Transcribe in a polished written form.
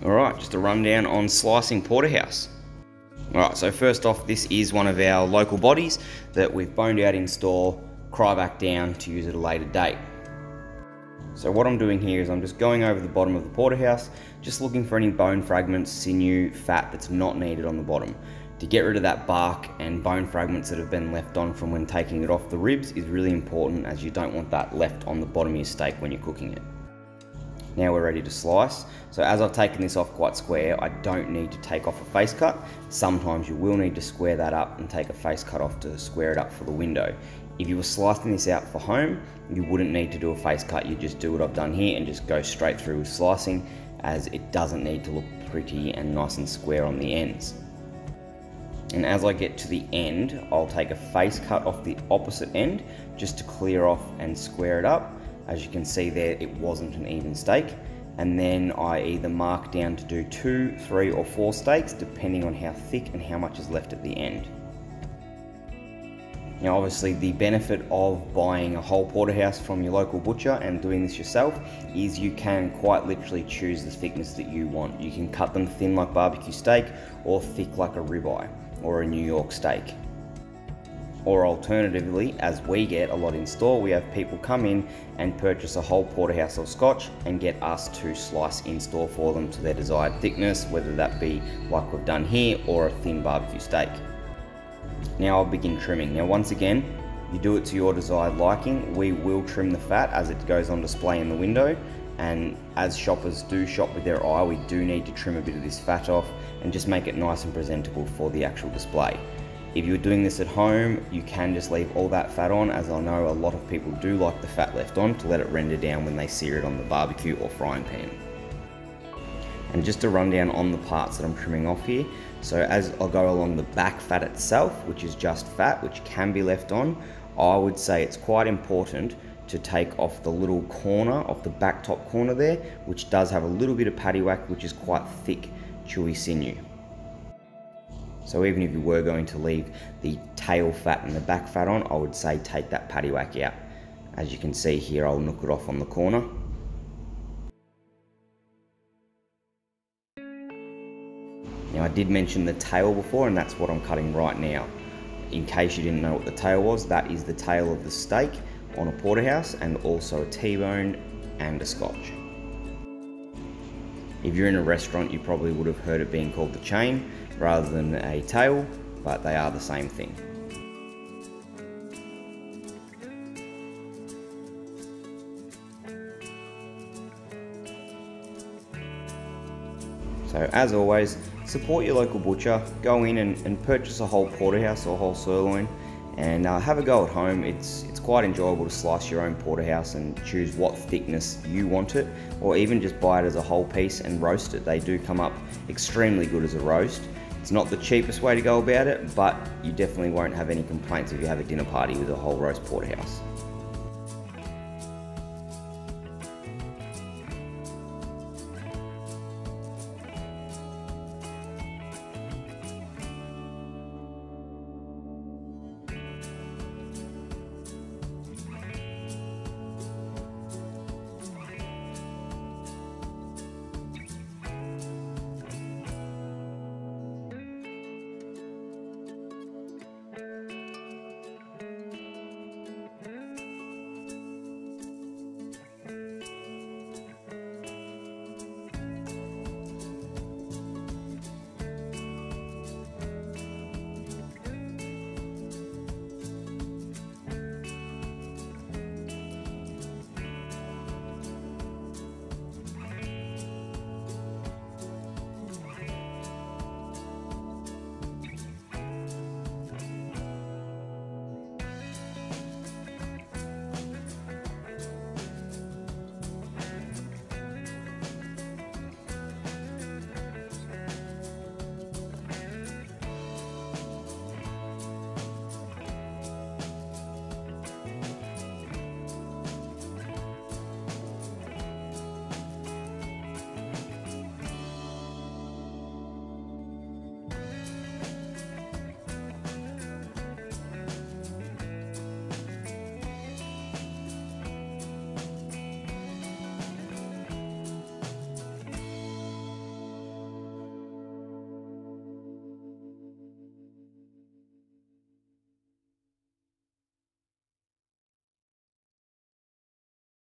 Alright, just a rundown on slicing porterhouse. Alright, so first off, this is one of our local bodies that we've boned out in store, cry back down to use at a later date. So what I'm doing here is I'm just going over the bottom of the porterhouse, just looking for any bone fragments, sinew, fat that's not needed on the bottom. To get rid of that bark and bone fragments that have been left on from when taking it off the ribs is really important, as you don't want that left on the bottom of your steak when you're cooking it. Now we're ready to slice. So as I've taken this off quite square, I don't need to take off a face cut. Sometimes you will need to square that up and take a face cut off to square it up for the window. If you were slicing this out for home, you wouldn't need to do a face cut. You just do what I've done here and just go straight through with slicing, as it doesn't need to look pretty and nice and square on the ends. And as I get to the end, I'll take a face cut off the opposite end just to clear off and square it up. As you can see there, it wasn't an even steak. And then I either mark down to do 2, 3 or 4 steaks, depending on how thick and how much is left at the end. Now obviously the benefit of buying a whole porterhouse from your local butcher and doing this yourself is you can quite literally choose the thickness that you want. You can cut them thin like barbecue steak or thick like a ribeye or a New York steak. Or alternatively, as we get a lot in store, we have people come in and purchase a whole porterhouse of scotch and get us to slice in store for them to their desired thickness, whether that be like we've done here or a thin barbecue steak. Now I'll begin trimming. Now once again, you do it to your desired liking. We will trim the fat as it goes on display in the window, and as shoppers do shop with their eye, we do need to trim a bit of this fat off and just make it nice and presentable for the actual display. If you're doing this at home, you can just leave all that fat on, as I know a lot of people do like the fat left on to let it render down when they sear it on the barbecue or frying pan. And just a rundown on the parts that I'm trimming off here. So as I'll go along the back fat itself, which is just fat, which can be left on, I would say it's quite important to take off the little corner of the back top corner there, which does have a little bit of paddywhack, which is quite thick, chewy sinew. So even if you were going to leave the tail fat and the back fat on, I would say take that paddywhack out. As you can see here, I'll nook it off on the corner. Now I did mention the tail before, and that's what I'm cutting right now. In case you didn't know what the tail was, that is the tail of the steak on a porterhouse, and also a T-bone and a scotch. If you're in a restaurant, you probably would have heard it being called the chain rather than a tail, but they are the same thing. So as always, support your local butcher, go in and purchase a whole porterhouse or whole sirloin, and have a go at home. It's quite enjoyable to slice your own porterhouse and choose what thickness you want it, or even just buy it as a whole piece and roast it. They do come up extremely good as a roast. It's not the cheapest way to go about it, but you definitely won't have any complaints if you have a dinner party with a whole roast porterhouse.